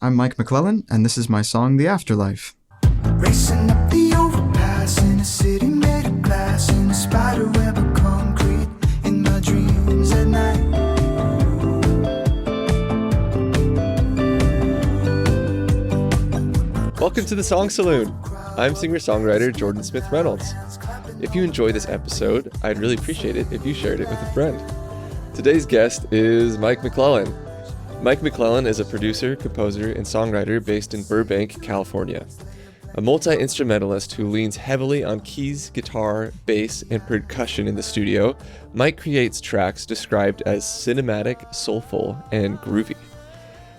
I'm Mike McClellan, and this is my song, The Afterlife. Racing up the overpass in a city made of glass, in a spider web of concrete, in my dreams at night. Welcome to the Song Saloon. I'm singer-songwriter Jordan Smith Reynolds. If you enjoy this episode, I'd really appreciate it if you shared it with a friend. Today's guest is Mike McClellan. Mike McClellan is a producer, composer, and songwriter based in Burbank, California. A multi-instrumentalist who leans heavily on keys, guitar, bass, and percussion in the studio, Mike creates tracks described as cinematic, soulful, and groovy.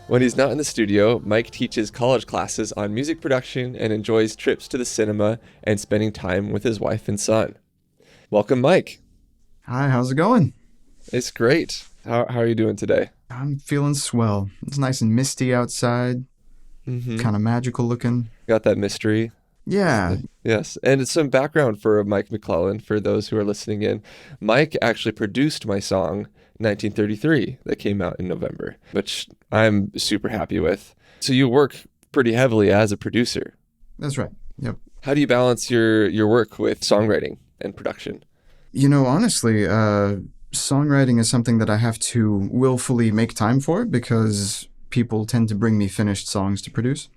When he's not in the studio, Mike teaches college classes on music production and enjoys trips to the cinema and spending time with his wife and son. Welcome, Mike. Hi, how's it going? It's great. How are you doing today? I'm feeling swell. It's nice and misty outside, kind of magical looking. Got that mystery. Yeah. Yes. And some background for Mike McClellan, for those who are listening in. Mike actually produced my song, 1933, that came out in November, which I'm super happy with. So you work pretty heavily as a producer. That's right. Yep. How do you balance your work with songwriting and production? You know, honestly, songwriting is something that I have to willfully make time for because people tend to bring me finished songs to produce.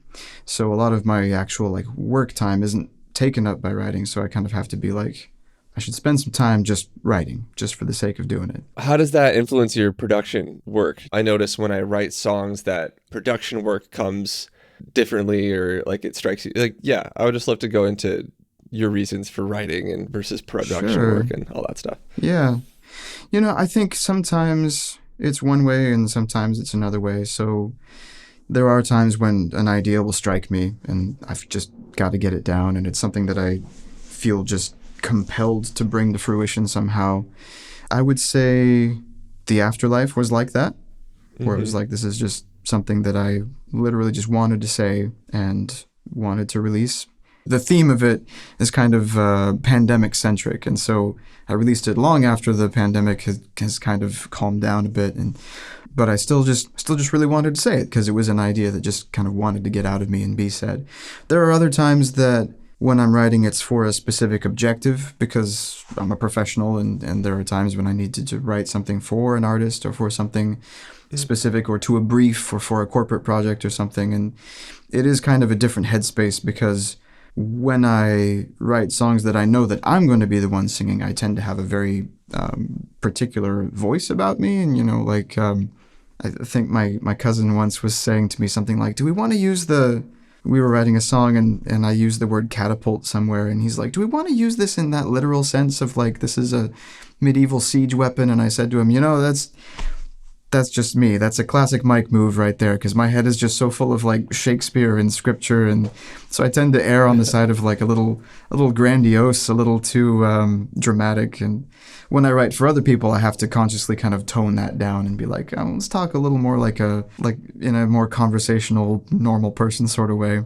So a lot of my actual work time isn't taken up by writing. So I kind of have to be I should spend some time just writing, just for the sake of doing it. How does that influence your production work? I notice when I write songs that production work comes differently, or it strikes you. I would just love to go into your reasons for writing and versus production work and all that stuff. Yeah. You know, I think sometimes it's one way and sometimes it's another way. So there are times when an idea will strike me and I've just got to get it down, and it's something that I feel just compelled to bring to fruition somehow. I would say The Afterlife was like that, where it was like, this is just something that I literally just wanted to say and wanted to release. The theme of it is kind of pandemic centric, and so I released it long after the pandemic has kind of calmed down a bit, but I still just really wanted to say it because it was an idea that just kind of wanted to get out of me and be said. There are other times that when I'm writing, it's for a specific objective because I'm a professional, and there are times when I need to write something for an artist or for something specific or to a brief or for a corporate project or something. And it is kind of a different headspace because when I write songs that I know that I'm going to be the one singing, I tend to have a very particular voice about me. And, I think my cousin once was saying to me something like, do we want to use we were writing a song and I used the word catapult somewhere, and he's like, do we want to use this in that literal sense of this is a medieval siege weapon? And I said to him, that's just me. That's a classic Mike move right there, because my head is just so full of Shakespeare and scripture, and so I tend to err on the side of a little grandiose, a little too dramatic. And when I write for other people, I have to consciously kind of tone that down and be let's talk a little more in a more conversational, normal person sort of way.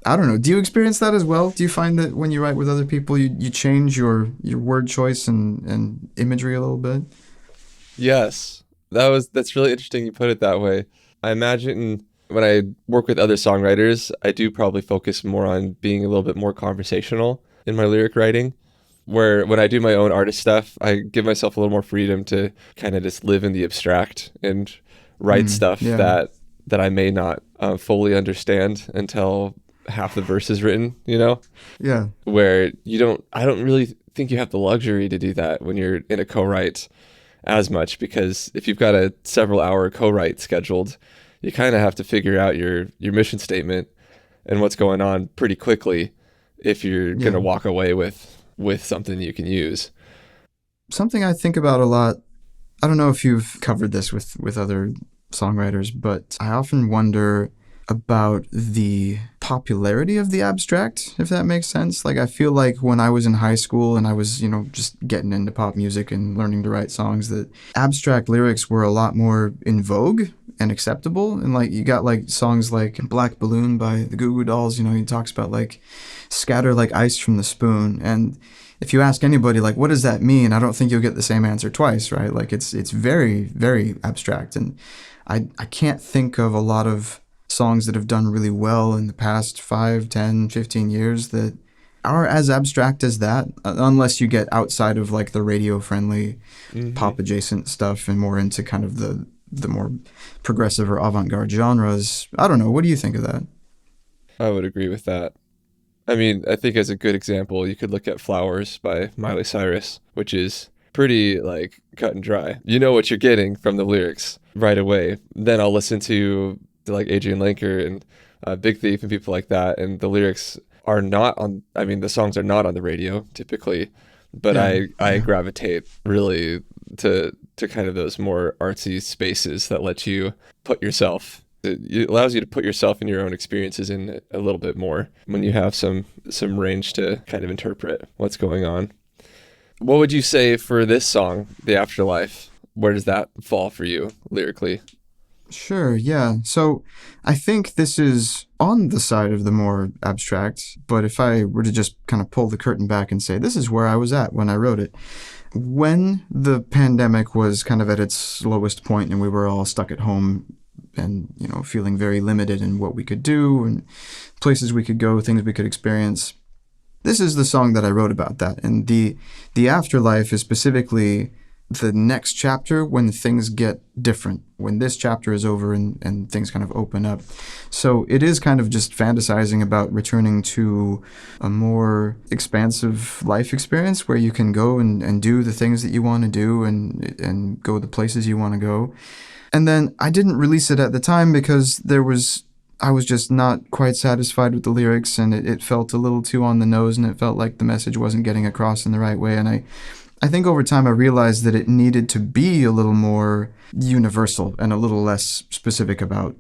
I don't know. Do you experience that as well? Do you find that when you write with other people, you change your word choice and imagery a little bit? Yes. That's really interesting you put it that way. I imagine when I work with other songwriters, I do probably focus more on being a little bit more conversational in my lyric writing, where when I do my own artist stuff, I give myself a little more freedom to kind of just live in the abstract and write stuff that I may not fully understand until half the verse is written, Yeah. Where I don't really think you have the luxury to do that when you're in a co-write as much, because if you've got a several hour co-write scheduled, you kind of have to figure out your mission statement and what's going on pretty quickly if you're going to walk away with something you can use. Something I think about a lot, I don't know if you've covered this with other songwriters, but I often wonder about the popularity of the abstract, if that makes sense. I feel like when I was in high school and I was, just getting into pop music and learning to write songs, that abstract lyrics were a lot more in vogue and acceptable. And you got songs like Black Balloon by the Goo Goo Dolls, he talks about scatter like ice from the spoon. And if you ask anybody, what does that mean? I don't think you'll get the same answer twice, right? It's very, very abstract. And I can't think of a lot of songs that have done really well in the past 5, 10, 15 years that are as abstract as that, unless you get outside of like the radio-friendly pop-adjacent stuff and more into kind of the more progressive or avant-garde genres. I don't know. What do you think of that? I would agree with that. I mean, I think as a good example, you could look at Flowers by Miley Cyrus, which is pretty like cut and dry. You know what you're getting from the lyrics right away. Then I'll listen to like Adrian Lenker and Big Thief and people like that, and the lyrics are not on, I mean, the songs are not on the radio typically, but I gravitate really to kind of those more artsy spaces that let you put yourself. It allows you to put yourself and your own experiences in a little bit more when you have some range to kind of interpret what's going on. What would you say for this song, The Afterlife? Where does that fall for you lyrically? Sure, yeah. So I think this is on the side of the more abstract, but if I were to just kind of pull the curtain back and say, this is where I was at when I wrote it. When the pandemic was kind of at its lowest point and we were all stuck at home and, you know, feeling very limited in what we could do and places we could go, things we could experience, this is the song that I wrote about that. And the Afterlife is specifically the next chapter when things get different, when this chapter is over and things kind of open up. So it is kind of just fantasizing about returning to a more expansive life experience where you can go and do the things that you want to do and go the places you want to go. And then I didn't release it at the time because I was just not quite satisfied with the lyrics, and it felt a little too on the nose, and it felt like the message wasn't getting across in the right way. And I think over time I realized that it needed to be a little more universal and a little less specific about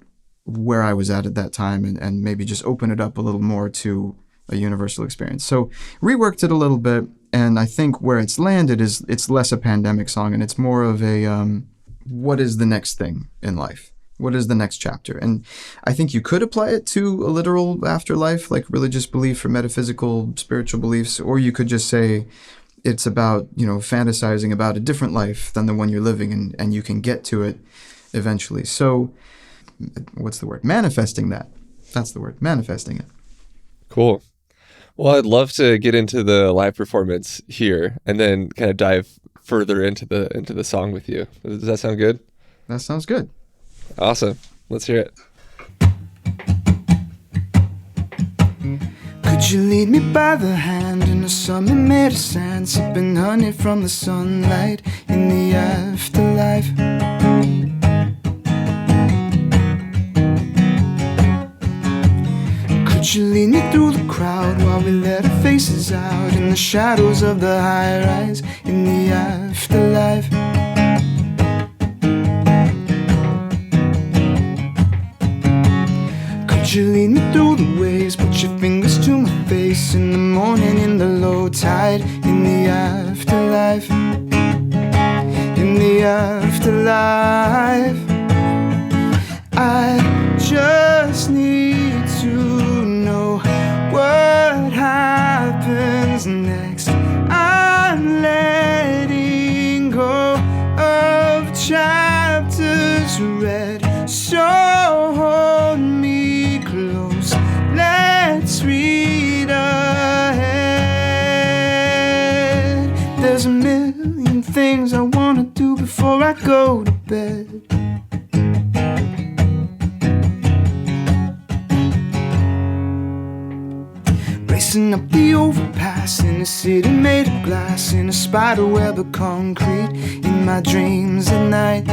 where I was at that time, and maybe just open it up a little more to a universal experience. So reworked it a little bit, and I think where it's landed is it's less a pandemic song, and it's more of a what is the next thing in life? What is the next chapter? And I think you could apply it to a literal afterlife, like religious belief or metaphysical, spiritual beliefs, or you could just say it's about, you know, fantasizing about a different life than the one you're living, and you can get to it eventually. So what's the word? Manifesting that. That's the word. Manifesting it. Cool. Well, I'd love to get into the live performance here and then kind of dive further into the song with you. Does that sound good? That sounds good. Awesome. Let's hear it. Could you lead me by the hand in a summer made of sand, sipping honey from the sunlight in the afterlife? Could you lead me through the crowd while we let our faces out in the shadows of the high-rise in the afterlife? Could you lead me through the waves, put your fingers to my face in the morning, in the low tide, in the afterlife, in the afterlife? I just need to know what happens next. I'm letting go of chapters read, so hold me close, let's read ahead. There's a million things I wanna do before I go to bed. Racing up the overpass in a city made of glass, in a spider web of concrete, in my dreams at night.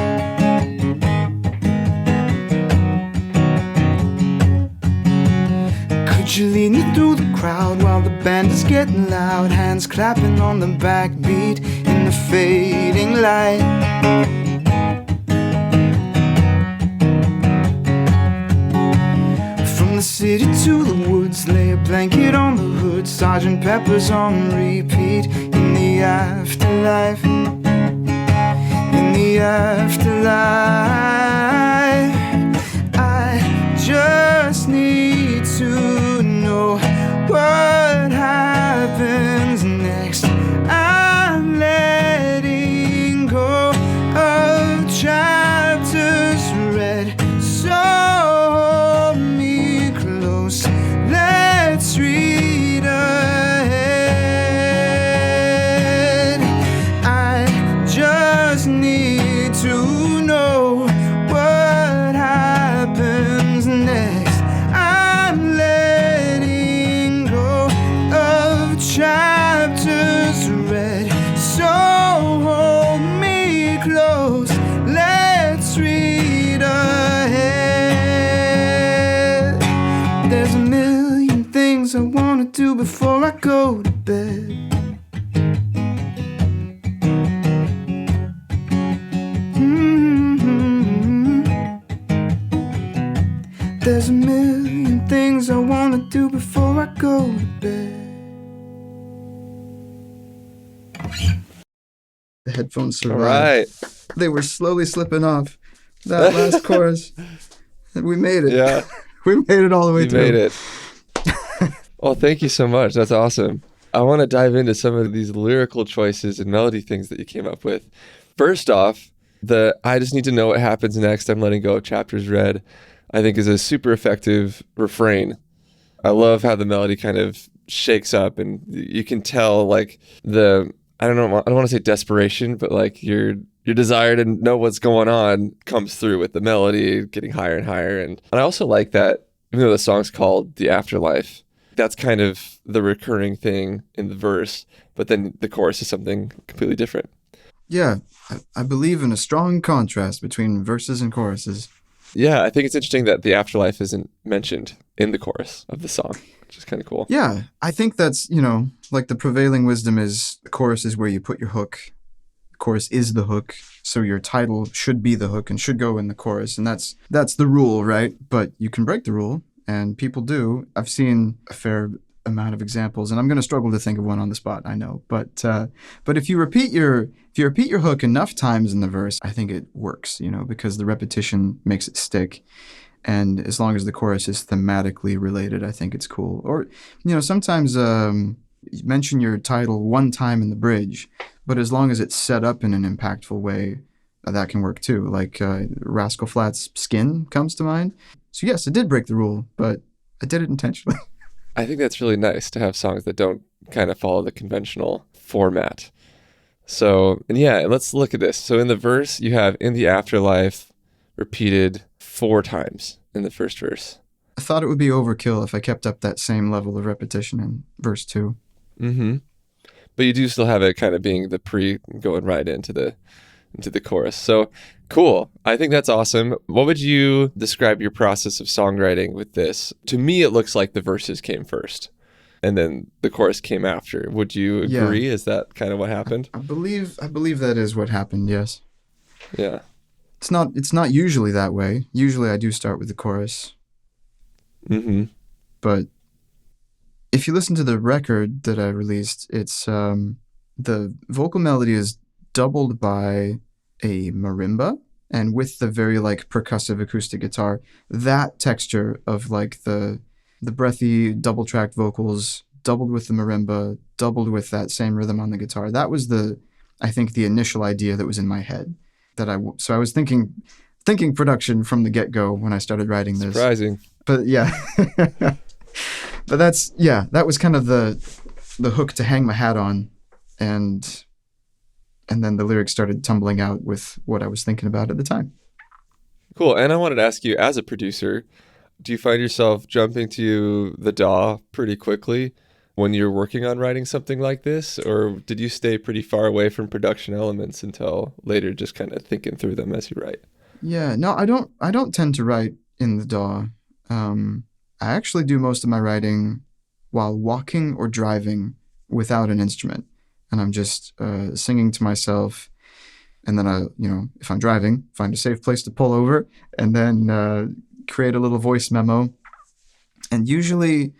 Could you lead me through the crowd while the band is getting loud, hands clapping on the backbeat in the fading light? From the city to the woods, lay a blanket on the hood, Sergeant Pepper's on repeat in the afterlife, in the afterlife. I just need to know what happens next. I'm letting go of chapters read, so things I wanna do before I go to bed. There's a million things I wanna do before I go to bed. The headphones All survived. right. They were slowly slipping off. That last chorus. We made it. Yeah. We made it all the way You through. made it. Well, thank you so much. That's awesome. I want to dive into some of these lyrical choices and melody things that you came up with. First off, the I just need to know what happens next. I'm letting go of chapters read, I think is a super effective refrain. I love how the melody kind of shakes up and you can tell like I don't want to say desperation, but like your desire to know what's going on comes through with the melody getting higher and higher. And I also like that, even though the song's called The Afterlife, that's kind of the recurring thing in the verse, but then the chorus is something completely different. Yeah, I believe in a strong contrast between verses and choruses. Yeah, I think it's interesting that the afterlife isn't mentioned in the chorus of the song, which is kind of cool. Yeah, I think that's, like the prevailing wisdom is the chorus is where you put your hook. The chorus is the hook. So your title should be the hook and should go in the chorus. And that's the rule, right? But you can break the rule, and people do. I've seen a fair amount of examples, and I'm going to struggle to think of one on the spot, I know. But if you repeat your hook enough times in the verse, I think it works, because the repetition makes it stick. And as long as the chorus is thematically related, I think it's cool. Or, sometimes mention your title one time in the bridge, but as long as it's set up in an impactful way, that can work too. Like Rascal Flatts' Skin comes to mind. So yes, it did break the rule, but I did it intentionally. I think that's really nice to have songs that don't kind of follow the conventional format. So, and yeah, let's look at this. So in the verse, you have in the afterlife repeated 4 times in the first verse. I thought it would be overkill if I kept up that same level of repetition in verse 2. Mm-hmm. But you do still have it kind of being the going right into the chorus. So cool. I think that's awesome. What would you describe your process of songwriting with this? To me, it looks like the verses came first and then the chorus came after. Would you agree? Yeah. Is that kind of what happened? I believe that is what happened, yes. Yeah. It's not usually that way. Usually I do start with the chorus. Mm-hmm. But if you listen to the record that I released, it's the vocal melody is doubled by a marimba, and with the very like percussive acoustic guitar, that texture of like the breathy double tracked vocals doubled with the marimba, doubled with that same rhythm on the guitar. That was I think the initial idea that was in my head. So I was thinking production from the get-go when I started writing this. Surprising. But yeah. But that was kind of the hook to hang my hat on, and then the lyrics started tumbling out with what I was thinking about at the time. Cool. And I wanted to ask you, as a producer, do you find yourself jumping to the DAW pretty quickly when you're working on writing something like this? Or did you stay pretty far away from production elements until later, just kind of thinking through them as you write? Yeah, no, I don't tend to write in the DAW. I actually do most of my writing while walking or driving without an instrument. And I'm just singing to myself. And then if I'm driving, find a safe place to pull over and then create a little voice memo. And usually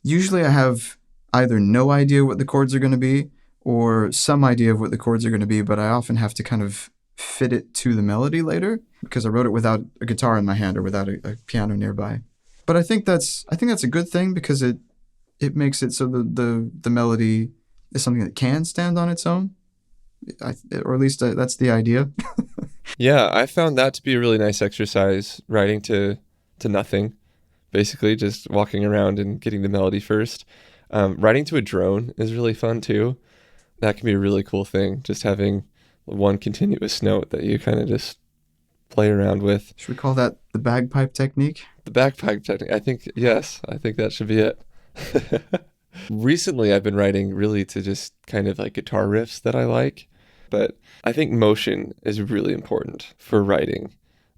I have either no idea what the chords are going to be or some idea of what the chords are going to be, but I often have to kind of fit it to the melody later because I wrote it without a guitar in my hand or without a piano nearby. But I think that's a good thing because it makes it so the melody is something that can stand on its own, or at least that's the idea. Yeah, I found that to be a really nice exercise, writing to nothing, basically just walking around and getting the melody first. Writing to a drone is really fun too. That can be a really cool thing, just having one continuous note that you kind of just play around with. Should we call that the bagpipe technique? The bagpipe technique. I think that should be it. Recently, I've been writing really to just kind of like guitar riffs that I like, but I think motion is really important for writing.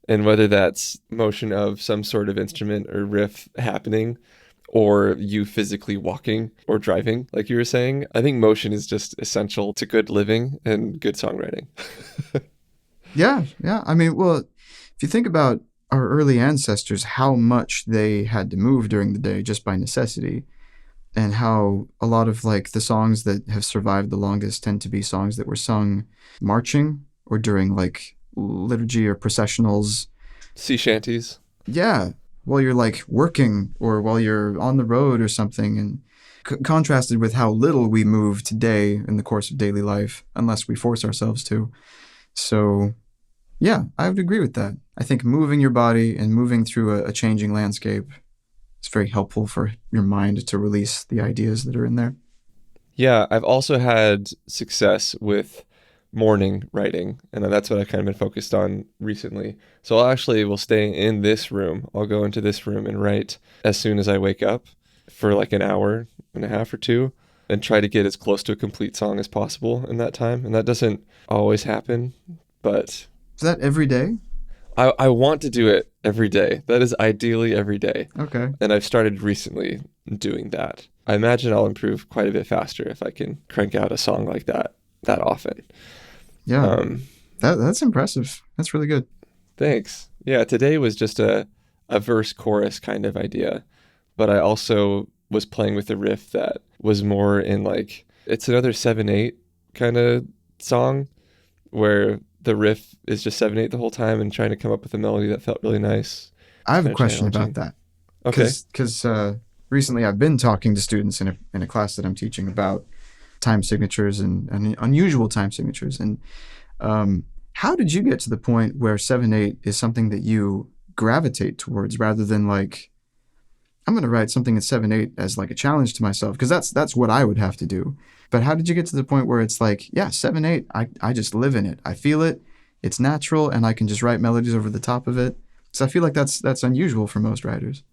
And whether that's motion of some sort of instrument or riff happening, or you physically walking or driving, like you were saying. I think motion is just essential to good living and good songwriting. Yeah, yeah. I mean, well, if you think about our early ancestors, how much they had to move during the day just by necessity, and how a lot of like the songs that have survived the longest tend to be songs that were sung marching or during like liturgy or processionals. Sea shanties. Yeah, while you're like working or while you're on the road or something, and contrasted with how little we move today in the course of daily life, unless we force ourselves to. So, yeah, I would agree with that. I think moving your body and moving through a changing landscape is very helpful for your mind to release the ideas that are in there. Yeah, I've also had success with morning writing, and that's what I've kind of been focused on recently. So we'll stay in this room. I'll go into this room and write as soon as I wake up for like an hour and a half or two, and try to get as close to a complete song as possible in that time. And that doesn't always happen, but... Is that every day? I want to do it every day. That is ideally every day. Okay. And I've started recently doing that. I imagine I'll improve quite a bit faster if I can crank out a song like that often. Yeah. That's impressive. That's really good. Thanks. Yeah, today was just a verse chorus kind of idea, but I also was playing with a riff that was more in like, it's another 7/8 kind of song where the riff is just 7/8 the whole time and trying to come up with a melody that felt really nice. I have a question about that. Okay. Because recently I've been talking to students in a class that I'm teaching about time signatures and unusual time signatures. And how did you get to the point where 7/8 is something that you gravitate towards rather than like, I'm going to write something in 7/8 as like a challenge to myself? Because that's what I would have to do. But how did you get to the point where it's like, yeah, 7/8, I just live in it. I feel it. It's natural, and I can just write melodies over the top of it. So I feel like that's unusual for most writers.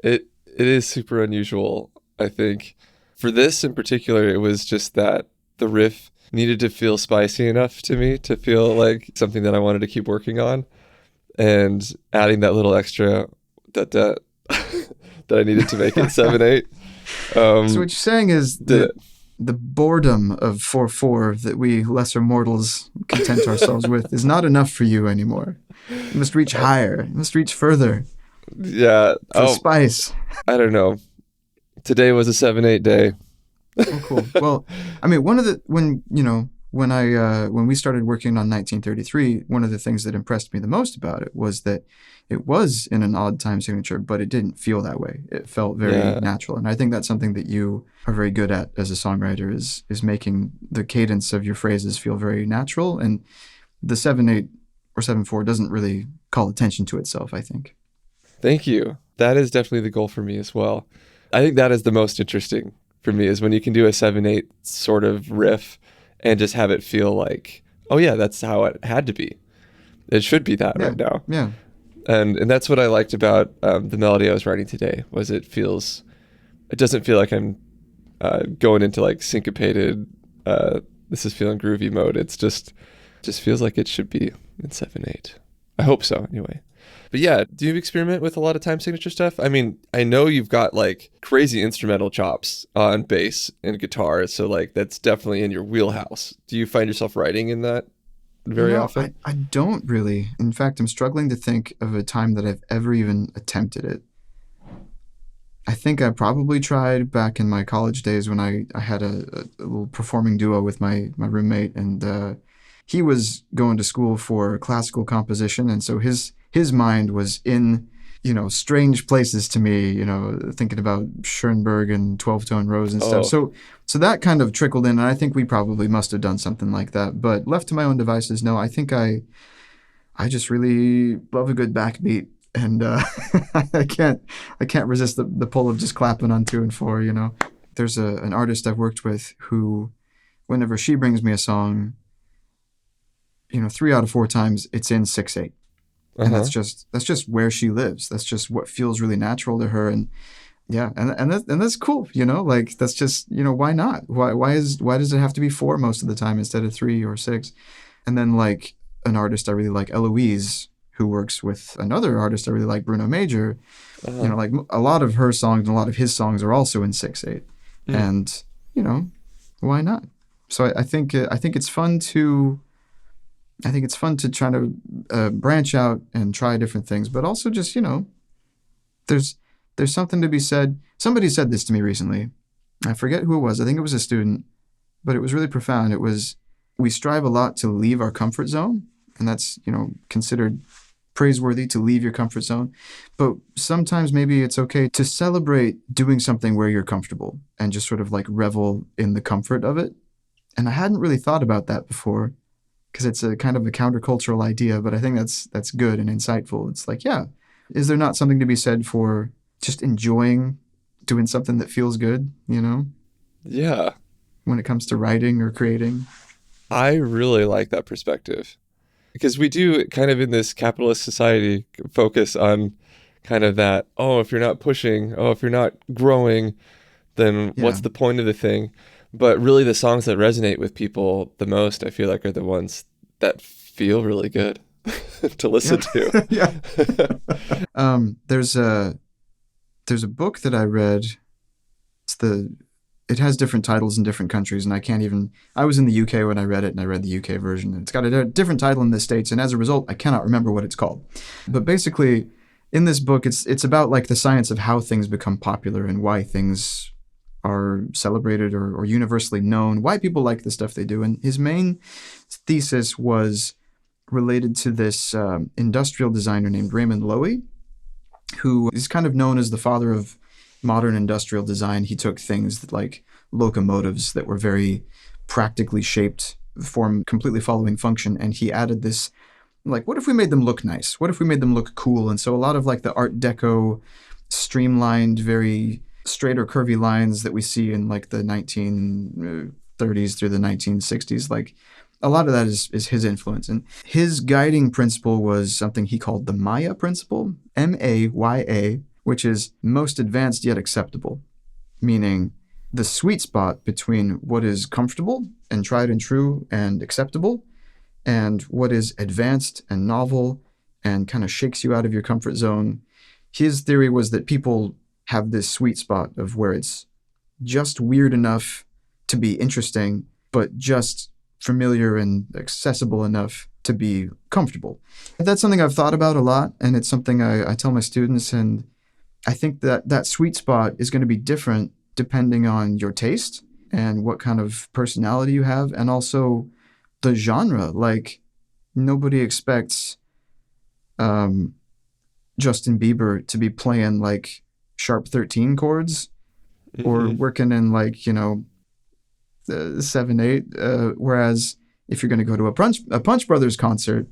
It is super unusual, I think. For this in particular, it was just that the riff needed to feel spicy enough to me to feel like something that I wanted to keep working on, and adding that little extra that that I needed to make it 7/8. So what you're saying is the boredom of 4/4 that we lesser mortals content ourselves with is not enough for you anymore. You must reach higher. You must reach further. Yeah. For spice. I don't know. Today was a 7/8 day. Oh, cool. Well, I mean, when we started working on 1933, one of the things that impressed me the most about it was that it was in an odd time signature, but it didn't feel that way. It felt very natural. And I think that's something that you are very good at as a songwriter is making the cadence of your phrases feel very natural. And the 7/8 or 7/4 doesn't really call attention to itself, I think. Thank you. That is definitely the goal for me as well. I think that is the most interesting for me, is when you can do a 7/8 sort of riff and just have it feel like, oh yeah, that's how it had to be. It should be that right now. Yeah. And that's what I liked about the melody I was writing today, was it doesn't feel like I'm going into like syncopated, this is feeling groovy mode. It's just feels like it should be in 7/8. I hope so anyway. But yeah, do you experiment with a lot of time signature stuff? I mean, I know you've got like crazy instrumental chops on bass and guitar, so like that's definitely in your wheelhouse. Do you find yourself writing in that very often? I don't really. In fact, I'm struggling to think of a time that I've ever even attempted it. I think I probably tried back in my college days when I had a little performing duo with my roommate, and he was going to school for classical composition, and so his mind was in, strange places to me, thinking about Schoenberg and 12-tone rows and stuff. So that kind of trickled in, and I think we probably must have done something like that. But left to my own devices, no, I think I just really love a good backbeat, and I can't resist the pull of just clapping on 2 and 4, There's an artist I've worked with who, whenever she brings me a song, 3 out of 4 times it's in 6/8. And that's just where she lives. That's just what feels really natural to her. And yeah, and that's cool, like that's just, why not? Why does it have to be 4 most of the time instead of 3 or 6? And then like an artist I really like, Eloise, who works with another artist I really like, Bruno Major. You know, like a lot of her songs and a lot of his songs are also in 6/8, and you know, why not? So I think it's fun to. I think it's fun to try to branch out and try different things, but also just, you know, there's something to be said. Somebody said this to me recently. I forget who it was. I think it was a student, but it was really profound. It was, we strive a lot to leave our comfort zone, and that's, you know, considered praiseworthy to leave your comfort zone. But sometimes maybe it's okay to celebrate doing something where you're comfortable and just sort of like revel in the comfort of it. And I hadn't really thought about that before, because it's a kind of a countercultural idea, but I think that's good and insightful. It's like, yeah, is there not something to be said for just enjoying doing something that feels good, you know? Yeah. When it comes to writing or creating. I really like that perspective, because we do kind of in this capitalist society focus on kind of that, oh, if you're not pushing, oh, if you're not growing, then what's the point of the thing? But really the songs that resonate with people the most, I feel like, are the ones that feel really good to listen to. Yeah. There's a book that I read. It has different titles in different countries, and I was in the UK when I read it, and I read the UK version. And it's got a different title in the States, and as a result, I cannot remember what it's called. But basically, in this book, it's about like the science of how things become popular and why things are celebrated or universally known, why people like the stuff they do. And his main thesis was related to this industrial designer named Raymond Loewy, who is kind of known as the father of modern industrial design. He took things like locomotives that were very practically shaped, form completely following function, and he added this, like, what if we made them look nice? What if we made them look cool? And so a lot of like the Art Deco, streamlined, very straight or curvy lines that we see in like the 1930s through the 1960s, like a lot of that is his influence. And his guiding principle was something he called the Maya principle, MAYA, which is most advanced yet acceptable, meaning the sweet spot between what is comfortable and tried and true and acceptable and what is advanced and novel and kind of shakes you out of your comfort zone. His theory was that people have this sweet spot of where it's just weird enough to be interesting, but just familiar and accessible enough to be comfortable. That's something I've thought about a lot, and it's something I tell my students, and I think that sweet spot is going to be different depending on your taste and what kind of personality you have, and also the genre. Like, nobody expects Justin Bieber to be playing like sharp 13 chords or working in like, you know, 7/8. Whereas if you're going to go to a Punch Brothers concert,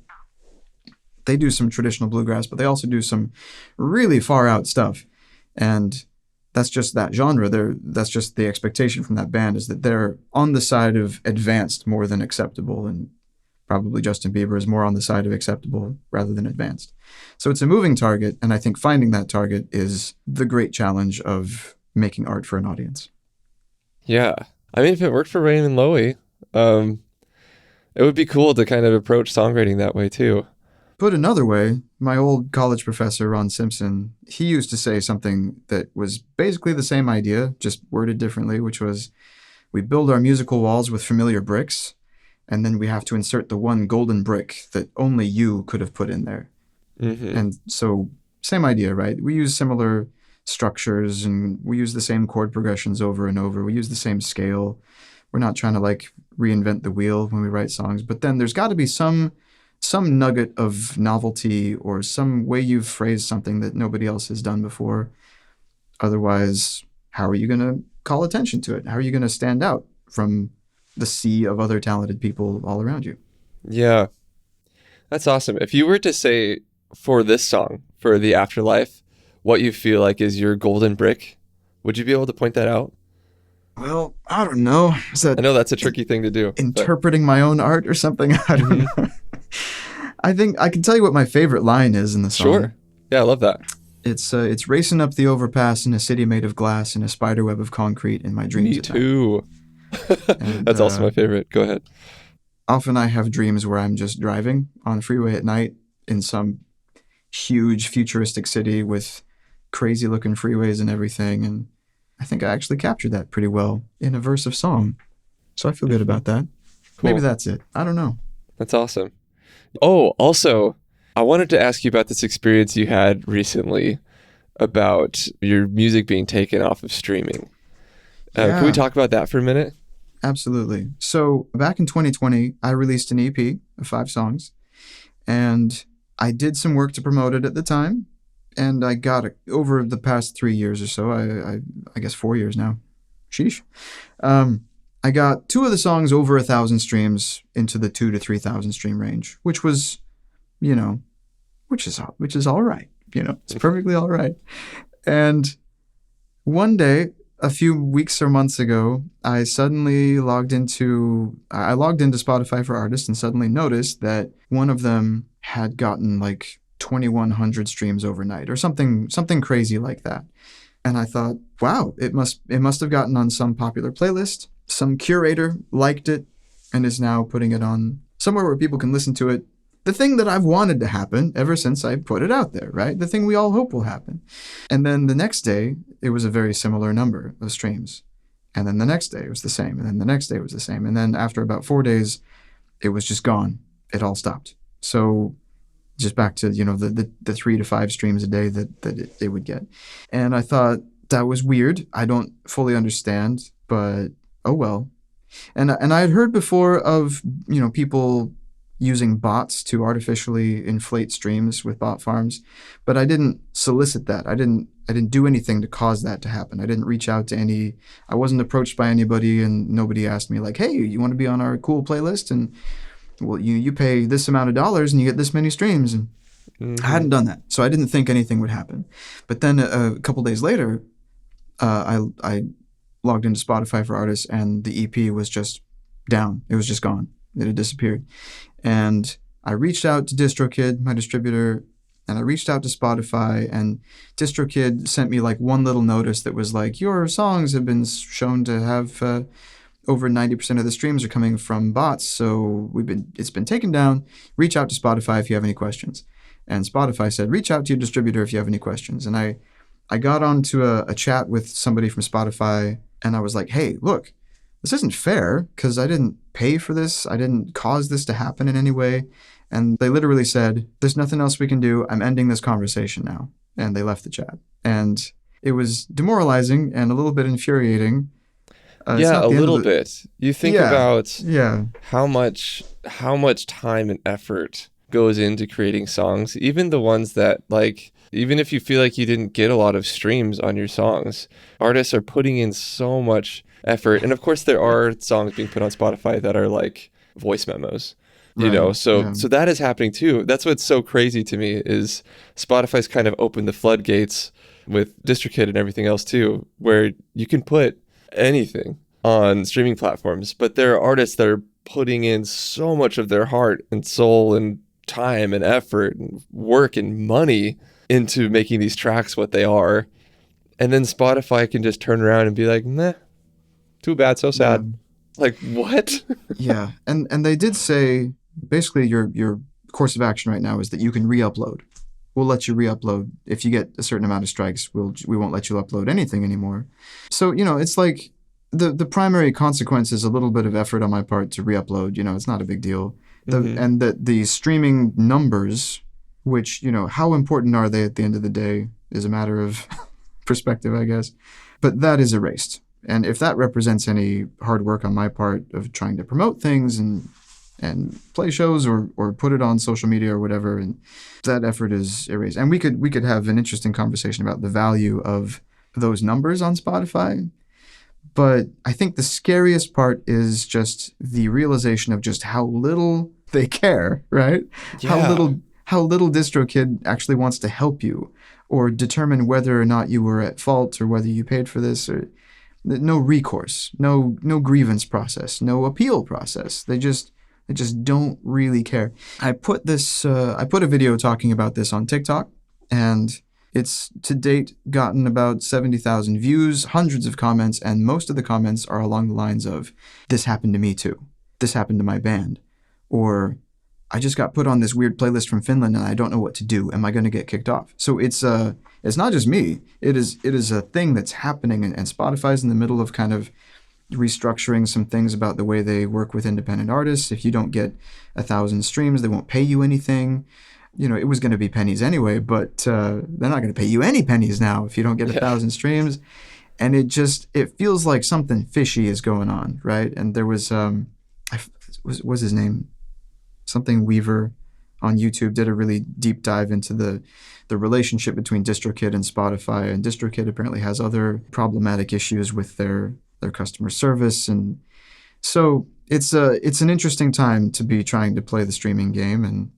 they do some traditional bluegrass, but they also do some really far out stuff. And that's just that genre. That's just the expectation from that band, is that they're on the side of advanced more than acceptable. And probably Justin Bieber is more on the side of acceptable rather than advanced. So it's a moving target. And I think finding that target is the great challenge of making art for an audience. Yeah. I mean, if it worked for Raymond Loewy, it would be cool to kind of approach songwriting that way too. Put another way, my old college professor, Ron Simpson, he used to say something that was basically the same idea, just worded differently, which was, we build our musical walls with familiar bricks, and then we have to insert the one golden brick that only you could have put in there. And so, same idea, right? We use similar structures, and we use the same chord progressions over and over. We use the same scale. We're not trying to like reinvent the wheel when we write songs, but then there's got to be some nugget of novelty or some way you've phrased something that nobody else has done before. Otherwise, how are you going to call attention to it? How are you going to stand out from the sea of other talented people all around you? Yeah, that's awesome. If you were to say for this song, for the Afterlife, what you feel like is your golden brick, would you be able to point that out? Well, I don't know. I know that's a tricky thing to do. Interpreting my own art or something? I don't know. I think I can tell you what my favorite line is in the song. Sure. Yeah, I love that. It's racing up the overpass in a city made of glass in a spider web of concrete in my dreams. Me too. And, that's also my favorite. Go ahead. Often I have dreams where I'm just driving on the freeway at night in some huge futuristic city with crazy looking freeways and everything. And I think I actually captured that pretty well in a verse of song. So I feel good about that. Cool. Maybe that's it. I don't know. That's awesome. Oh, also, I wanted to ask you about this experience you had recently about your music being taken off of streaming. Can we talk about that for a minute? Absolutely. So back in 2020, I released an EP of 5 songs, and I did some work to promote it at the time, and I got it over the past 3 years or so. I guess 4 years now. Sheesh. I got 2 of the songs over 1,000 streams into the 2,000 to 3,000 stream range, which was, which is all right. It's perfectly all right. And one day, a few weeks or months ago, I suddenly logged into Spotify for Artists and suddenly noticed that one of them had gotten like 2,100 streams overnight or something crazy like that. And I thought, wow, it must have gotten on some popular playlist. Some curator liked it and is now putting it on somewhere where people can listen to it. The thing that I've wanted to happen ever since I put it out there, right? The thing we all hope will happen. And then the next day, it was a very similar number of streams. And then the next day, it was the same. And then the next day, it was the same. And then after about 4 days, it was just gone. It all stopped. So just back to, the 3 to 5 streams a day that it would get. And I thought that was weird. I don't fully understand, but oh well. And I had heard before of, people using bots to artificially inflate streams with bot farms, but I didn't solicit that. I didn't do anything to cause that to happen. I didn't reach out to I wasn't approached by anybody, and nobody asked me like, hey, you want to be on our cool playlist? And well, you pay this amount of dollars and you get this many streams. And I hadn't done that. So I didn't think anything would happen. But then a couple days later, I logged into Spotify for Artists and the EP was just down. It was just gone. It had disappeared. And I reached out to DistroKid, my distributor, and I reached out to Spotify, and DistroKid sent me like one little notice that was like, your songs have been shown to have over 90% of the streams are coming from bots. So it's been taken down. Reach out to Spotify if you have any questions. And Spotify said, reach out to your distributor if you have any questions. And I got onto a chat with somebody from Spotify, and I was like, hey, look, this isn't fair because I didn't pay for this. I didn't cause this to happen in any way. And they literally said, there's nothing else we can do. I'm ending this conversation now. And they left the chat. And it was demoralizing and a little bit infuriating. Yeah, a little bit. You think about how much time and effort goes into creating songs, even the ones that even if you feel like you didn't get a lot of streams on your songs, artists are putting in so much effort. And of course there are songs being put on Spotify that are like voice memos, so that is happening too. That's what's so crazy to me is Spotify's kind of opened the floodgates with DistroKid and everything else too, where you can put anything on streaming platforms, but there are artists that are putting in so much of their heart and soul and time and effort and work and money into making these tracks what they are. And then Spotify can just turn around and be like, meh, too bad, so sad. Like, what? Yeah. And they did say, basically, your course of action right now is that you can re-upload. We'll let you re-upload. If you get a certain amount of strikes, we won't let you upload anything anymore. So, it's like the primary consequence is a little bit of effort on my part to re-upload. It's not a big deal. And the streaming numbers, which, how important are they at the end of the day is a matter of perspective, I guess. But that is erased. And if that represents any hard work on my part of trying to promote things and play shows or put it on social media or whatever, and that effort is erased. And we could have an interesting conversation about the value of those numbers on Spotify. But I think the scariest part is just the realization of just how little they care, right? Yeah. How little DistroKid actually wants to help you or determine whether or not you were at fault or whether you paid for this, or no recourse, no grievance process, no appeal process. They just don't really care. I put a video talking about this on TikTok, and it's to date gotten about 70,000 views, hundreds of comments, and most of the comments are along the lines of, this happened to me too. This happened to my band. Or I just got put on this weird playlist from Finland and I don't know what to do. Am I going to get kicked off? So it's not just me. It is a thing that's happening, and Spotify's in the middle of kind of restructuring some things about the way they work with independent artists. If you don't get 1,000 streams, they won't pay you anything. It was going to be pennies anyway, but they're not going to pay you any pennies now if you don't get 1,000 streams. And it feels like something fishy is going on, right? And there was, what's his name? Something Weaver on YouTube did a really deep dive into the relationship between DistroKid and Spotify. And DistroKid apparently has other problematic issues with their customer service. And so it's an interesting time to be trying to play the streaming game. And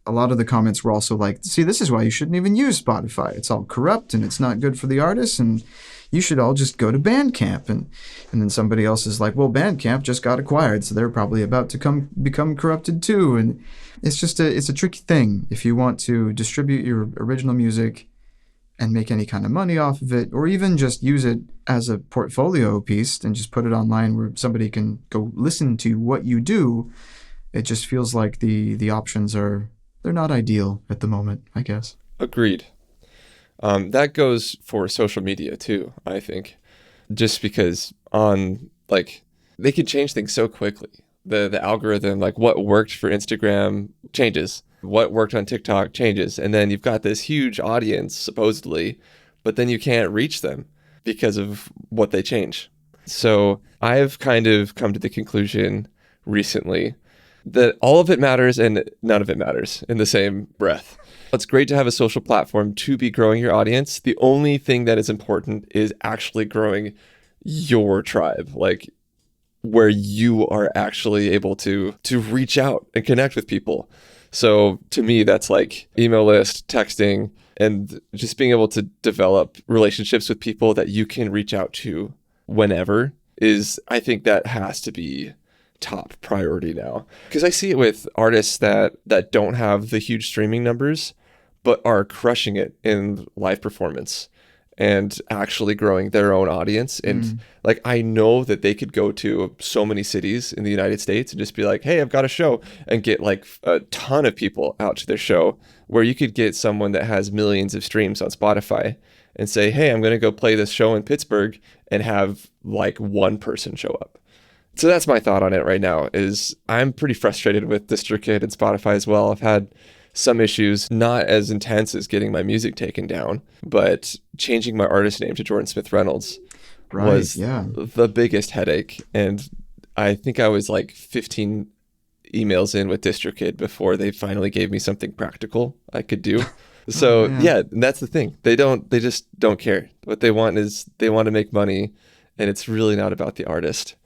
a lot of the comments were also like, see, this is why you shouldn't even use Spotify. It's all corrupt and it's not good for the artists, and you should all just go to Bandcamp. And then somebody else is like, well, Bandcamp just got acquired, so they're probably about to become corrupted too. And it's just it's a tricky thing. If you want to distribute your original music and make any kind of money off of it, or even just use it as a portfolio piece and just put it online where somebody can go listen to what you do, it just feels like the options they're not ideal at the moment, I guess. Agreed. That goes for social media too, I think. Just because they can change things so quickly. The algorithm, like what worked for Instagram changes. What worked on TikTok changes. And then you've got this huge audience, supposedly, but then you can't reach them because of what they change. So I've kind of come to the conclusion recently that all of it matters and none of it matters in the same breath. It's great to have a social platform to be growing your audience. The only thing that is important is actually growing your tribe, like where you are actually able to reach out and connect with people. So to me, that's like email list, texting, and just being able to develop relationships with people that you can reach out to whenever I think that has to be top priority now. Because I see it with artists that don't have the huge streaming numbers, but are crushing it in live performance and actually growing their own audience. And like, I know that they could go to so many cities in the United States and just be like, hey, I've got a show, and get like a ton of people out to their show, where you could get someone that has millions of streams on Spotify and say, hey, I'm going to go play this show in Pittsburgh, and have like one person show up. So that's my thought on it right now. Is I'm pretty frustrated with DistroKid and Spotify as well. I've had some issues, not as intense as getting my music taken down, but changing my artist name to Jordan Smith Reynolds was the biggest headache. And I think I was like 15 emails in with DistroKid before they finally gave me something practical I could do. So that's the thing. They just don't care. What they want is they want to make money, and it's really not about the artist.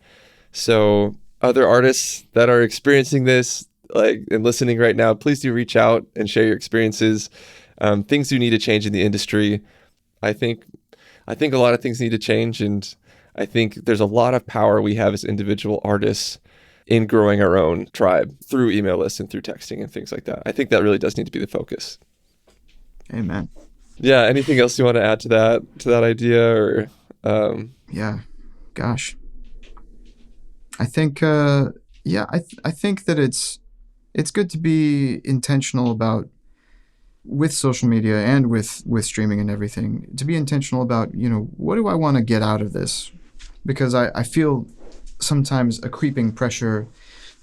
So other artists that are experiencing this, like, and listening right now, please do reach out and share your experiences. Things do need to change in the industry. I think a lot of things need to change, and I think there's a lot of power we have as individual artists in growing our own tribe through email lists and through texting and things like that. I think that really does need to be the focus. Amen. Yeah. Anything else you want to add to that idea, or? Gosh. I think, I think that it's good to be intentional about, with social media and with streaming and everything, to be intentional about, what do I want to get out of this? Because I feel sometimes a creeping pressure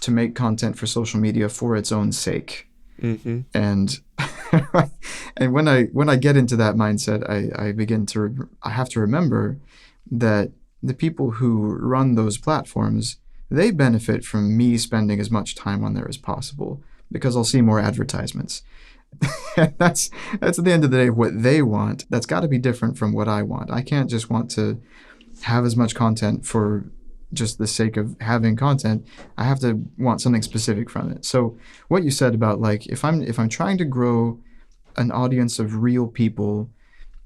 to make content for social media for its own sake. Mm-hmm. And and when I get into that mindset, I have to remember that the people who run those platforms, they benefit from me spending as much time on there as possible, because I'll see more advertisements. That's at the end of the day what they want. That's got to be different from what I want. I can't just want to have as much content for just the sake of having content. I have to want something specific from it. So what you said about, like, if I'm trying to grow an audience of real people,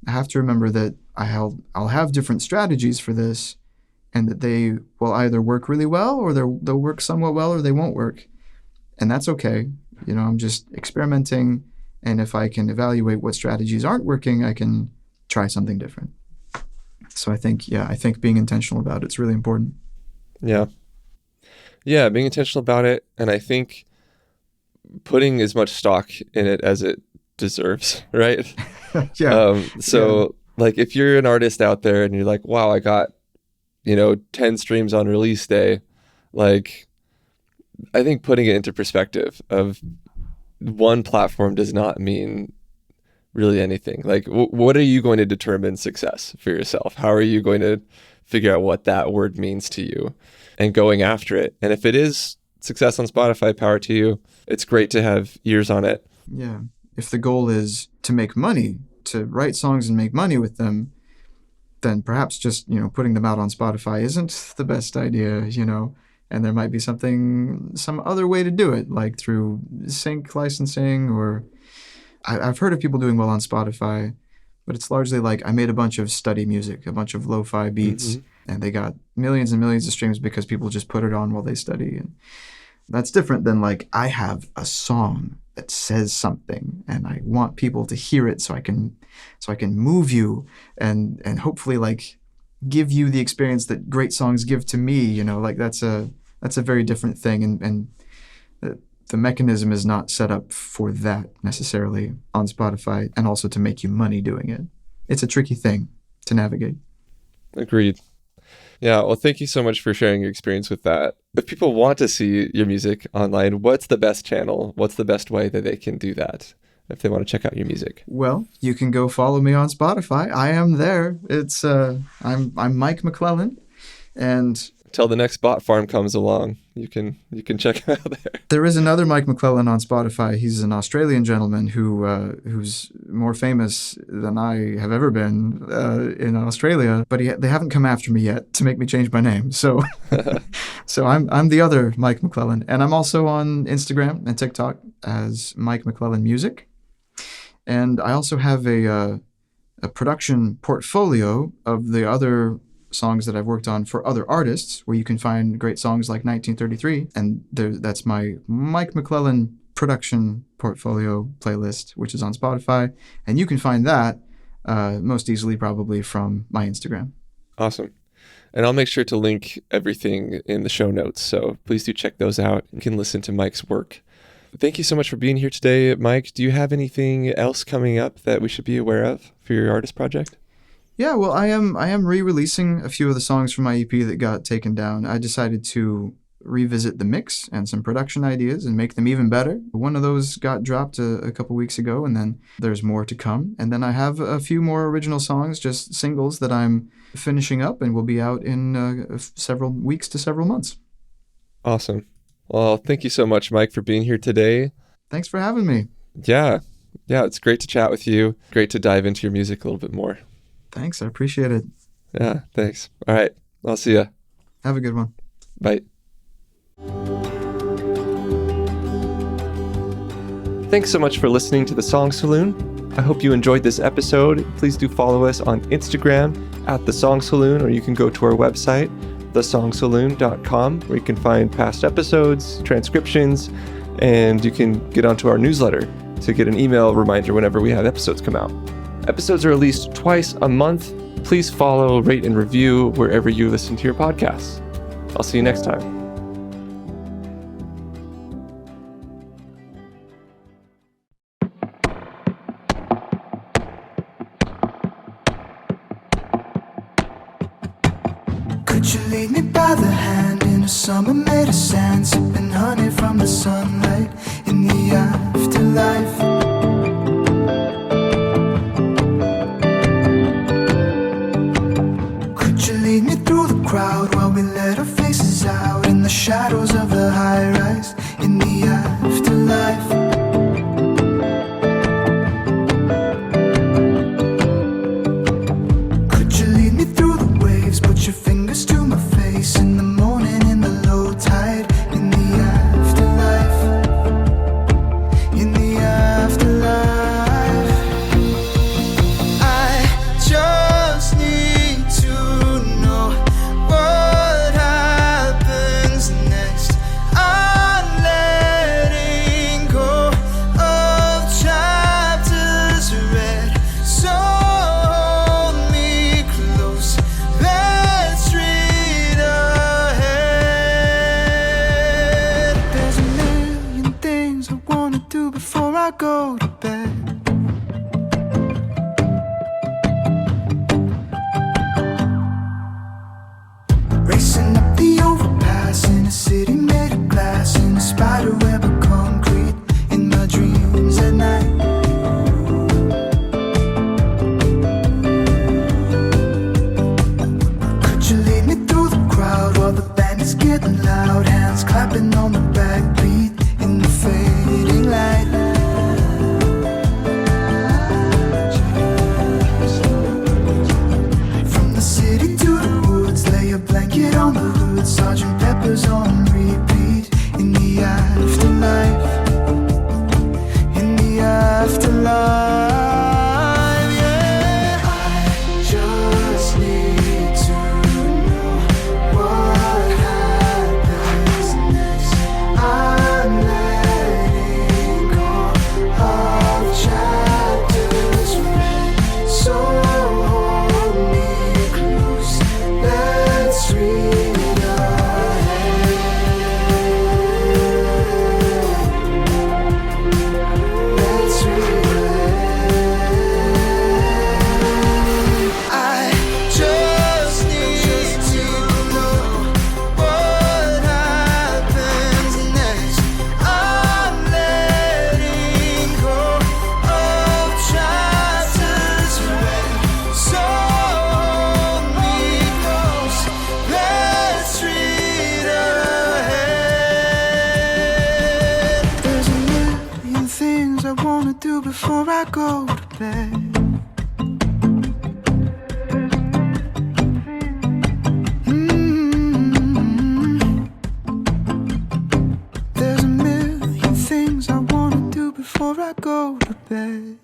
I have to remember that I'll have different strategies for this, and that they will either work really well, or they'll work somewhat well, or they won't work. And that's okay. I'm just experimenting, and if I can evaluate what strategies aren't working, I can try something different. So I think being intentional about it's really important. Yeah, being intentional about it. And I think putting as much stock in it as it deserves, right? Yeah. So like if you're an artist out there and you're like, wow, I got, 10 streams on release day, like I think putting it into perspective of one platform does not mean really anything. Like what are you going to determine success for yourself? How are you going to figure out what that word means to you and going after it? And if it is success on Spotify, power to you. It's great to have ears on it. Yeah. If the goal is to make money, to write songs and make money with them, then perhaps just, putting them out on Spotify isn't the best idea, and there might be some other way to do it, like through sync licensing, or I've heard of people doing well on Spotify, but it's largely like I made a bunch of study music, a bunch of lo-fi beats, and they got millions and millions of streams because people just put it on while they study. And that's different than like I have a song that says something and I want people to hear it so I can move you and hopefully like give you the experience that great songs give to me, like that's a very different thing, and the mechanism is not set up for that necessarily on Spotify, and also to make you money doing it. It's a tricky thing to navigate. Agreed. Yeah, well, thank you so much for sharing your experience with that. If people want to see your music online, what's the best channel? What's the best way that they can do that if they want to check out your music? Well, you can go follow me on Spotify. I am there. It's I'm Mike McClellan, and Till the next bot farm comes along, you can check him out there. There is another Mike McClellan on Spotify. He's an Australian gentleman who's more famous than I have ever been in Australia, but they haven't come after me yet to make me change my name. So so I'm the other Mike McClellan, and I'm also on Instagram and TikTok as Mike McClellan Music. And I also have a production portfolio of the other songs that I've worked on for other artists, where you can find great songs like 1933. And that's my Mike McClellan production portfolio playlist, which is on Spotify. And you can find that most easily probably from my Instagram. Awesome. And I'll make sure to link everything in the show notes. So please do check those out. You can listen to Mike's work. Thank you so much for being here today, Mike. Do you have anything else coming up that we should be aware of for your artist project? Yeah, well, I am re-releasing a few of the songs from my EP that got taken down. I decided to revisit the mix and some production ideas and make them even better. One of those got dropped a couple weeks ago, and then there's more to come. And then I have a few more original songs, just singles, that I'm finishing up and will be out in several weeks to several months. Awesome. Well, thank you so much, Mike, for being here today. Thanks for having me. Yeah, it's great to chat with you. Great to dive into your music a little bit more. Thanks, I appreciate it. Yeah, thanks. All right, I'll see ya. Have a good one. Bye. Thanks so much for listening to the Song Saloon. I hope you enjoyed this episode. Please do follow us on Instagram at the Song Saloon, or you can go to our website, thesongsaloon.com, where you can find past episodes, transcriptions, and you can get onto our newsletter to get an email reminder whenever we have episodes come out. Episodes are released twice a month. Please follow, rate, and review wherever you listen to your podcasts. I'll see you next time. Could you lead me by the hand in a summer made of sand, sipping honey from the sunlight in the afterlife? Lead me through the crowd while we let our faces out in the shadows of the high-rise in the afterlife. Could you lead me through the waves, put your fingers to my face in the morning in the low tide in the afterlife, in the afterlife. I just need to know what happens next. I I go to bed. Racing up the overpass in a city made of glass, in a spider web of concrete, in my dreams at night. Could you lead me through the crowd while the band is getting loud, hands clapping on the backbeat in the fading light? From the city to the woods, lay a blanket on the hood, Sergeant Pepper's on repeat in the afterlife, in the afterlife. Yeah, I just need to know what happens next. I'm letting go of chapters read, so hold me close. Let's read ahead. Let's read ahead. I just need to know what happens next. I'm letting go of chapters read, so hold me close. Let's read ahead. There's a million things I wanna do before I go to bed. There's a million things I wanna do before I go to bed.